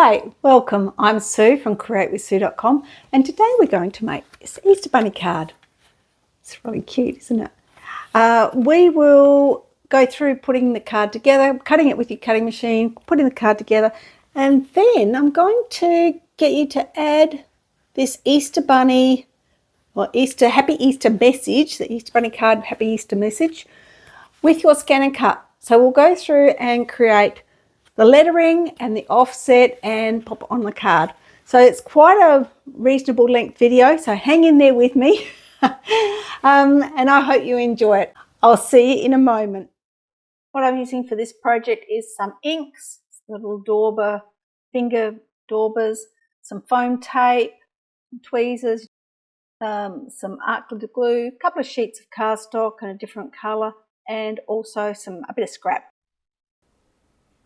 Hi, welcome. I'm Sue from createwithsue.com and today we're going to make this Easter Bunny card. It's really cute, isn't it? We will go through putting the card together, cutting it with your cutting machine, putting the card together, and then I'm going to get you to add this Easter Bunny or Happy Easter message, the Easter Bunny card Happy Easter message with your ScanNCut. So we'll go through and create the lettering and the offset and pop it on the card. So it's quite a reasonable length video, so hang in there with me. And I hope you enjoy it. I'll see you in a moment. What I'm using for this project is some inks, little dauber, finger daubers, some foam tape, tweezers, some art glue, a couple of sheets of cardstock and a different colour, and also a bit of scrap.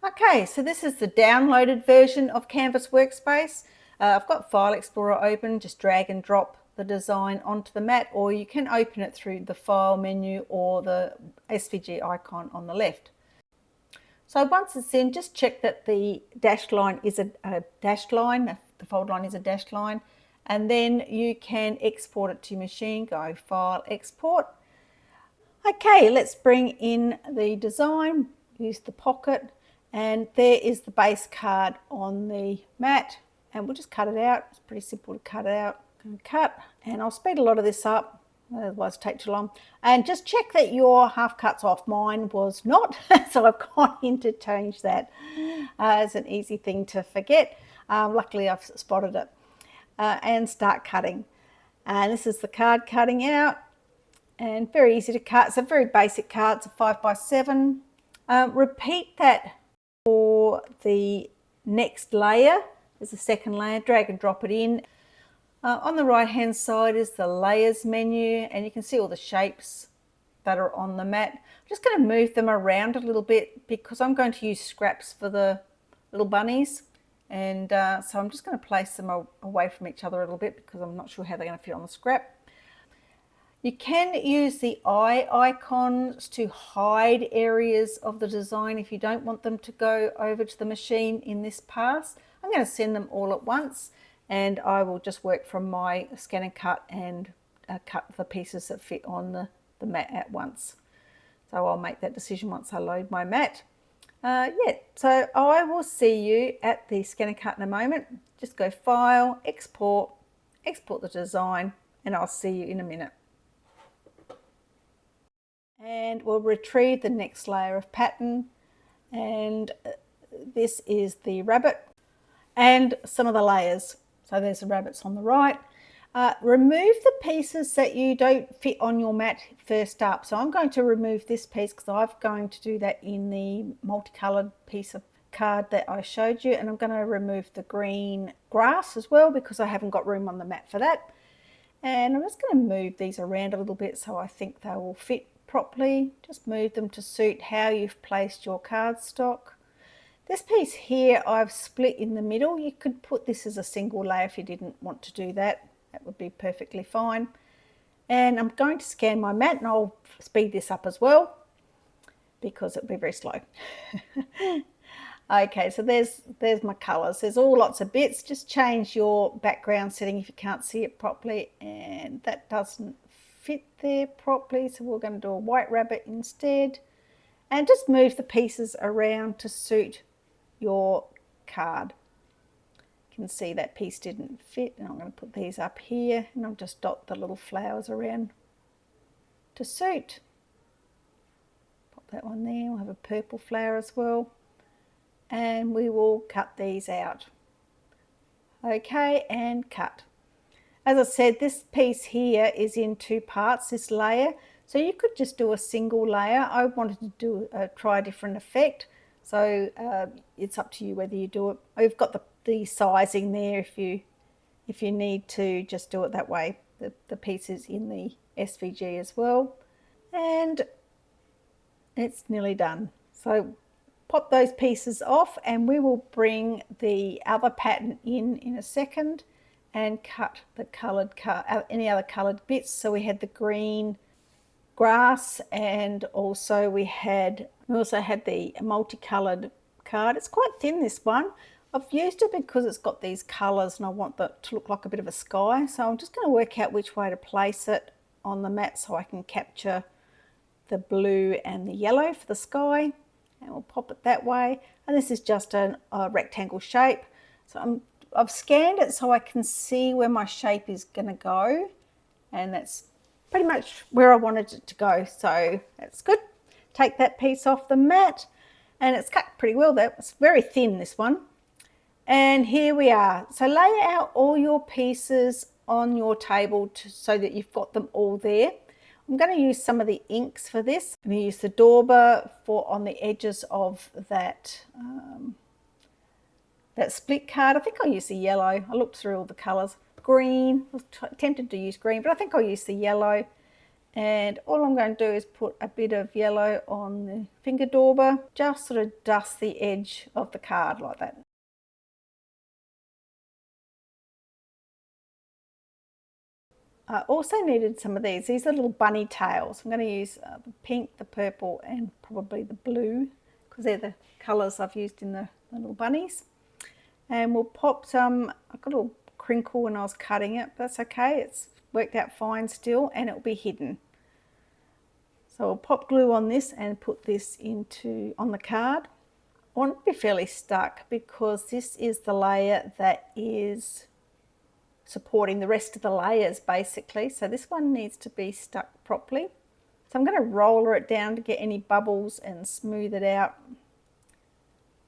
Okay, so this is the downloaded version of Canvas Workspace. I've got File Explorer open, just drag and drop the design onto the mat, or you can open it through the File menu or the SVG icon on the left. So once it's in, just check that the dashed line is a dashed line, the fold line is a dashed line, and then you can export it to your machine. Go File, Export. Okay, let's bring in the design, use the pocket. And there is the base card on the mat, and we'll just cut it out. It's pretty simple to cut it out. Cut, and I'll speed a lot of this up, otherwise it'll take too long. And just check that your half cut's off. Mine was not, so I've gone in to change that. It's an easy thing to forget. Luckily I've spotted it. And start cutting. And this is the card cutting out, and very easy to cut. It's a very basic card. It's a 5x7. Repeat that for the next layer. There's a second layer, drag and drop it in. On the right hand side is the layers menu, and you can see all the shapes that are on the mat. I'm just going to move them around a little bit because I'm going to use scraps for the little bunnies, and so I'm just going to place them away from each other a little bit because I'm not sure how they're going to fit on the scrap. You can use the eye icons to hide areas of the design if you don't want them to go over to the machine in this pass. I'm going to send them all at once, and I will just work from my ScanNCut and cut the pieces that fit on the mat at once. So I'll make that decision once I load my mat. So I will see you at the ScanNCut in a moment. Just go File, Export, export the design, and I'll see you in a minute. And we'll retrieve the next layer of pattern, and this is the rabbit and some of the layers. So there's the rabbits on the right. Remove the pieces that you don't fit on your mat first up. So I'm going to remove this piece because I'm going to do that in the multicolored piece of card that I showed you, and I'm going to remove the green grass as well because I haven't got room on the mat for that. And I'm just going to move these around a little bit so I think they will fit properly. Just move them to suit how you've placed your cardstock. This piece here I've split in the middle. You could put this as a single layer if you didn't want to do that. That would be perfectly fine. And I'm going to scan my mat, and I'll speed this up as well because it'll be very slow. Okay, so there's my colours. There's all lots of bits. Just change your background setting if you can't see it properly, and that doesn't fit there properly, so we're going to do a white rabbit instead, and just move the pieces around to suit your card. You can see that piece didn't fit, and I'm going to put these up here, and I'll just dot the little flowers around to suit. Pop that one there. We'll have a purple flower as well, and we will cut these out. Okay, and cut. As I said, this piece here is in two parts, this layer. So you could just do a single layer. I wanted to try a different effect. So it's up to you whether you do it. I've got the sizing there if you need to just do it that way. The piece is in the SVG as well. And it's nearly done. So pop those pieces off, and we will bring the other pattern in a second and cut the any other coloured bits. So we had the green grass, and also we also had the multicoloured card. It's quite thin, this one. I've used it because it's got these colours and I want that to look like a bit of a sky. So I'm just going to work out which way to place it on the mat so I can capture the blue and the yellow for the sky. And we'll pop it that way. And this is just a rectangle shape. So I've scanned it so I can see where my shape is going to go. And that's pretty much where I wanted it to go. So that's good. Take that piece off the mat. And it's cut pretty well there. It's very thin, this one. And here we are. So lay out all your pieces on your table so that you've got them all there. I'm going to use some of the inks for this. I'm going to use the dauber for on the edges of that that split card. I think I'll use the yellow. I looked through all the colours. Green, I was tempted to use green, but I think I'll use the yellow. And all I'm going to do is put a bit of yellow on the finger dauber, just sort of dust the edge of the card like that. I also needed some of these. These are little bunny tails. I'm going to use the pink, the purple, and probably the blue, because they're the colours I've used in the little bunnies. And we'll pop some, I got a little crinkle when I was cutting it, but that's okay. It's worked out fine still, and it'll be hidden. So I'll pop glue on this and put this on the card. I want it to be fairly stuck because this is the layer that is supporting the rest of the layers basically. So this one needs to be stuck properly. So I'm going to roller it down to get any bubbles and smooth it out.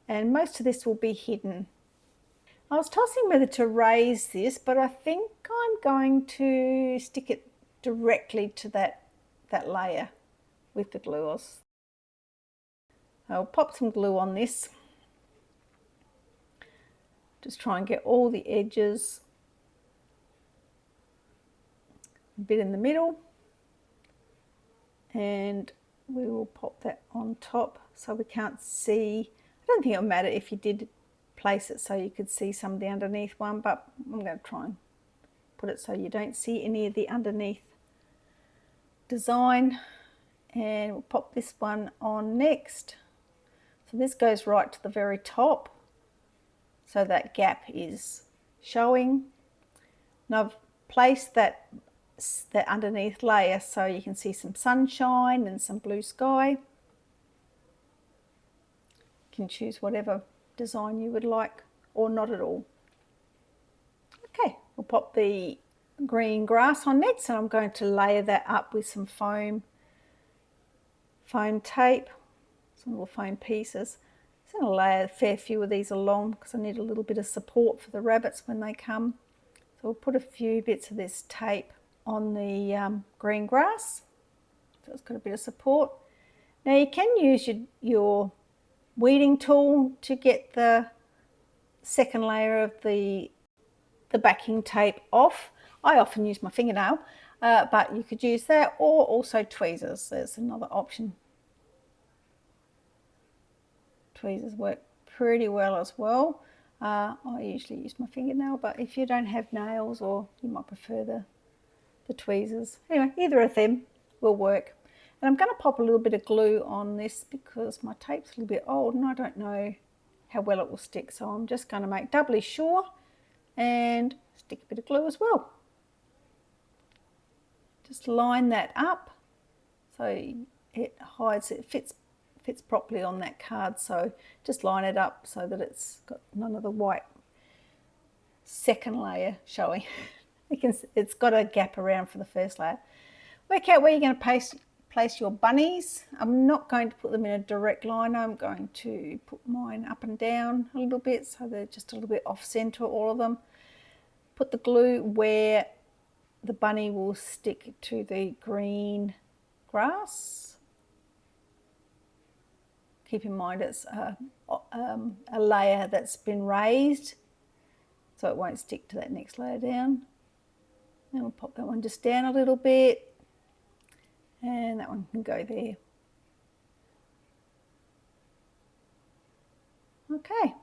And most of this will be hidden. I was tossing whether to raise this, but I think I'm going to stick it directly to that layer with the glue. I'll pop some glue on this. Just try and get all the edges, a bit in the middle, and we will pop that on top so we can't see. I don't think it'll matter if you did place it so you could see some of the underneath one, but I'm going to try and put it so you don't see any of the underneath design. And we'll pop this one on next. So this goes right to the very top, so that gap is showing. And I've placed that underneath layer so you can see some sunshine and some blue sky. You can choose whatever design you would like, or not at all. Okay, we'll pop the green grass on next, and I'm going to layer that up with some foam tape, some little foam pieces. I'm going to lay a fair few of these along because I need a little bit of support for the rabbits when they come. So we'll put a few bits of this tape on the green grass, so it's got a bit of support. Now you can use your weeding tool to get the second layer of the backing tape off. I often use my fingernail, but you could use that, or also tweezers. There's another option. Tweezers work pretty well as well. I usually use my fingernail, but if you don't have nails, or you might prefer the tweezers, anyway, either of them will work. And I'm going to pop a little bit of glue on this because my tape's a little bit old and I don't know how well it will stick, so I'm just going to make doubly sure and stick a bit of glue as well. Just line that up so it hides, it fits properly on that card. So just line it up so that it's got none of the white second layer showing. It's got a gap around for the first layer. Work out where you're going to place your bunnies. I'm not going to put them in a direct line. I'm going to put mine up and down a little bit so they're just a little bit off center, all of them. Put the glue where the bunny will stick to the green grass. Keep in mind it's a layer that's been raised, so it won't stick to that next layer down. And we'll pop that one just down a little bit, and that one can go there. Okay,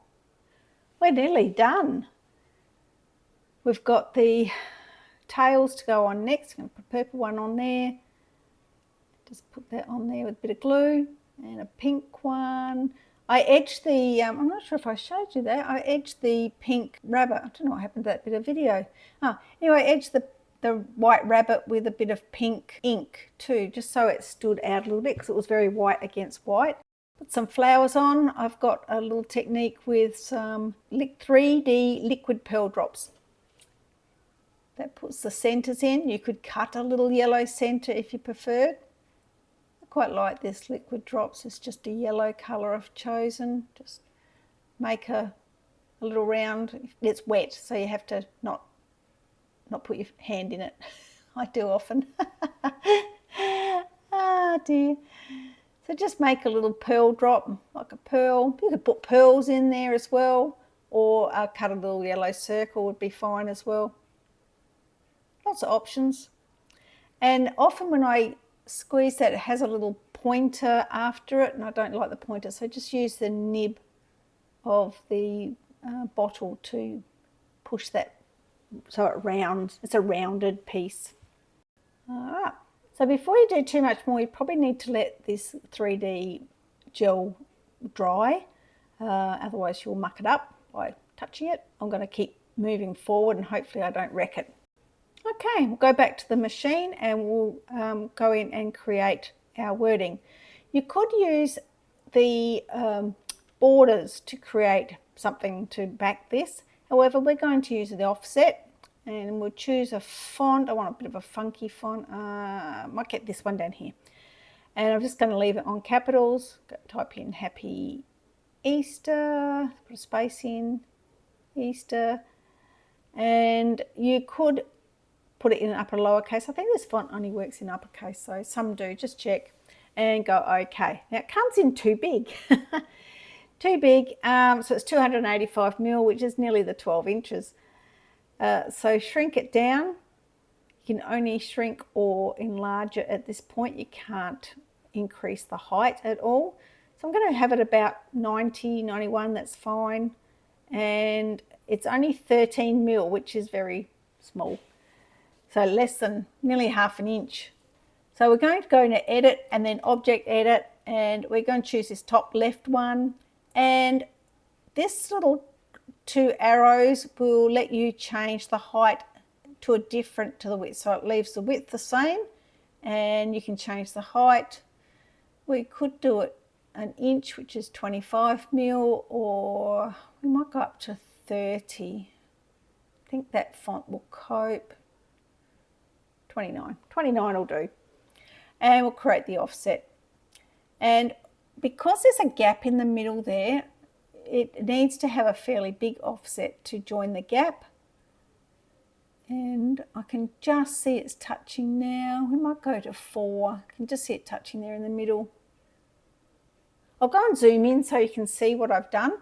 we're nearly done. We've got the tails to go on next. I'm going to put a purple one on there. Just put that on there with a bit of glue, and a pink one. I edged the, I'm not sure if I showed you that, I edged the pink rabbit. I don't know what happened to that bit of video. Anyway, I edged the white rabbit with a bit of pink ink too, just so it stood out a little bit because it was very white against white. Put some flowers on. I've got a little technique with some 3D liquid pearl drops. That puts the centers in. You could cut a little yellow center if you preferred. I quite like this liquid drops. It's just a yellow color I've chosen. Just make a little round. It's wet, so you have to not put your hand in it. I do often. Ah dear. So just make a little pearl drop, like a pearl. You could put pearls in there as well, or cut a little yellow circle would be fine as well. Lots of options. And often when I squeeze that, it has a little pointer after it, and I don't like the pointer, so just use the nib of the bottle to push that so it rounds. It's a rounded piece. All right. So before you do too much more, you probably need to let this 3D gel dry, otherwise you'll muck it up by touching it. I'm going to keep moving forward and hopefully I don't wreck it. Okay, we'll go back to the machine and we'll go in and create our wording. You could use the borders to create something to back this. However, we're going to use the offset and we'll choose a font. I want a bit of a funky font. I might get this one down here. And I'm just going to leave it on capitals. Type in Happy Easter, put a space in, Easter. And you could put it in upper lowercase. I think this font only works in uppercase, so some do. Just check and go OK. Now it comes in too big. Too big, so it's 285 mil, which is nearly the 12 inches. So shrink it down. You can only shrink or enlarge it at this point. You can't increase the height at all. So I'm going to have it about 90, 91, that's fine. And it's only 13 mil, which is very small. So less than nearly half an inch. So we're going to go into edit and then object edit, and we're going to choose this top left one. And this little 2 arrows will let you change the height to the width. So it leaves the width the same and you can change the height. We could do it an inch, which is 25 mil, or we might go up to 30. I think that font will cope. 29 will do. And we'll create the offset. And because there's a gap in the middle there, it needs to have a fairly big offset to join the gap. And I can just see it's touching now. We might go to 4. I can just see it touching there in the middle. I'll go and zoom in so you can see what I've done.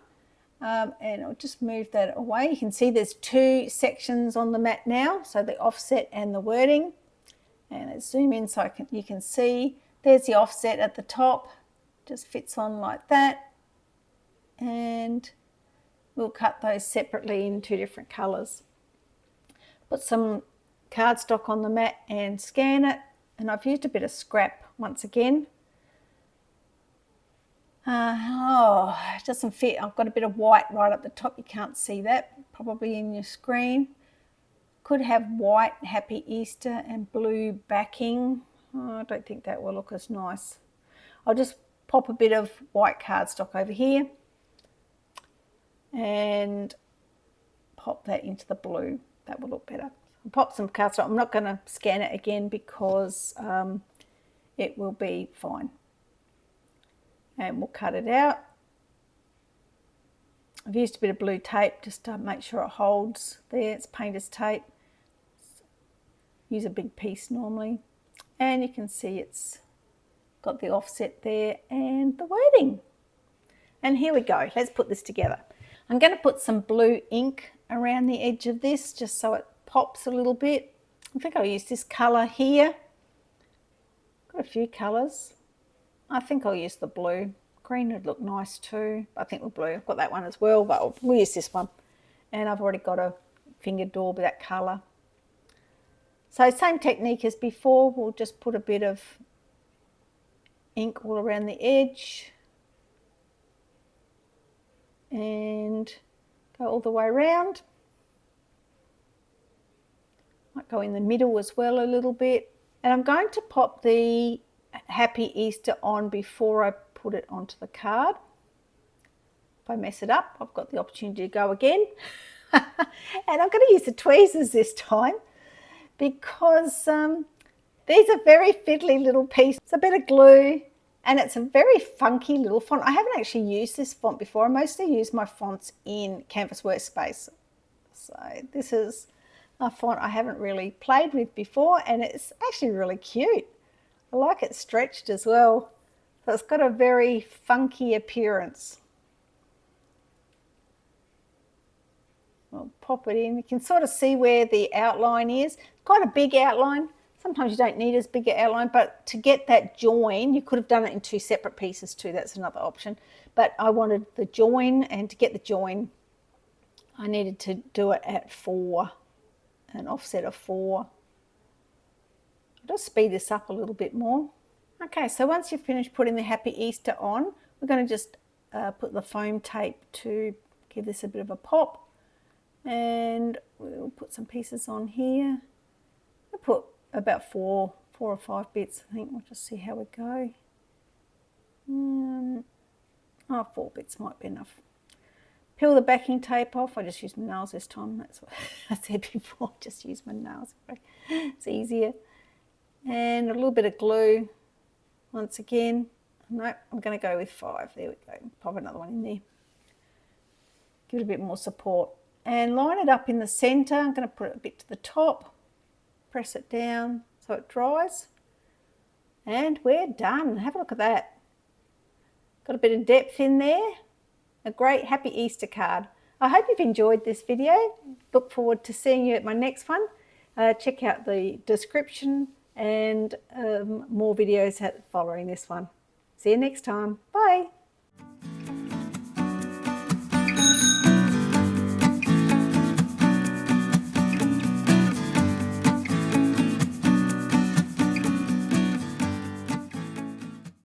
And I'll just move that away. You can see there's 2 sections on the mat now, so the offset and the wording. And let's zoom in so you can see there's the offset at the top. Just fits on like that, and we'll cut those separately in 2 different colors. Put some cardstock on the mat and scan it, and I've used a bit of scrap once again. It doesn't fit. I've got a bit of white right up the top. You can't see that probably in your screen. Could have white Happy Easter and blue backing. I don't think that will look as nice. I'll just pop a bit of white cardstock over here and pop that into the blue. That will look better. I'll pop some cardstock. I'm not going to scan it again because it will be fine. And we'll cut it out. I've used a bit of blue tape just to make sure it holds there. It's painter's tape. Use a big piece normally. And you can see it's got the offset there and the wording. And here we go. Let's put this together. I'm going to put some blue ink around the edge of this just so it pops a little bit. I think I'll use this colour here. Got a few colours. I think I'll use the blue. Green would look nice too. I think we'll blue. I've got that one as well, but we'll use this one. And I've already got a fingered door with that colour. So same technique as before. We'll just put a bit of ink all around the edge. and go all the way around. Might go in the middle as well a little bit. And I'm going to pop the Happy Easter on before I put it onto the card. If I mess it up, I've got the opportunity to go again. And I'm going to use the tweezers this time because these are very fiddly little pieces. It's a bit of glue and it's a very funky little font. I haven't actually used this font before. I mostly use my fonts in Canvas Workspace. So this is a font I haven't really played with before, and it's actually really cute. I like it stretched as well. So it's got a very funky appearance. I'll pop it in. You can sort of see where the outline is. Quite a big outline. Sometimes you don't need as big an outline, but to get that join, you could have done it in 2 separate pieces too. That's another option. But I wanted the join, and to get the join, I needed to do it at 4, an offset of 4. I'll just speed this up a little bit more. Okay, so once you've finished putting the Happy Easter on, we're going to just put the foam tape to give this a bit of a pop. And we'll put some pieces on here. I'll put about 4 or 5 bits, I think. We'll just see how we go. 4 bits might be enough. Peel the backing tape off. I just used my nails this time. That's what I said before. Just use my nails. It's easier. And a little bit of glue once again. No, I'm going to go with 5. There we go. Pop another one in there. Give it a bit more support. And line it up in the centre. I'm going to put it a bit to the top. Press it down so it dries. And we're done. Have a look at that. Got a bit of depth in there. A great Happy Easter card. I hope you've enjoyed this video. Look forward to seeing you at my next one. Check out the description and more videos following this one. See you next time. Bye.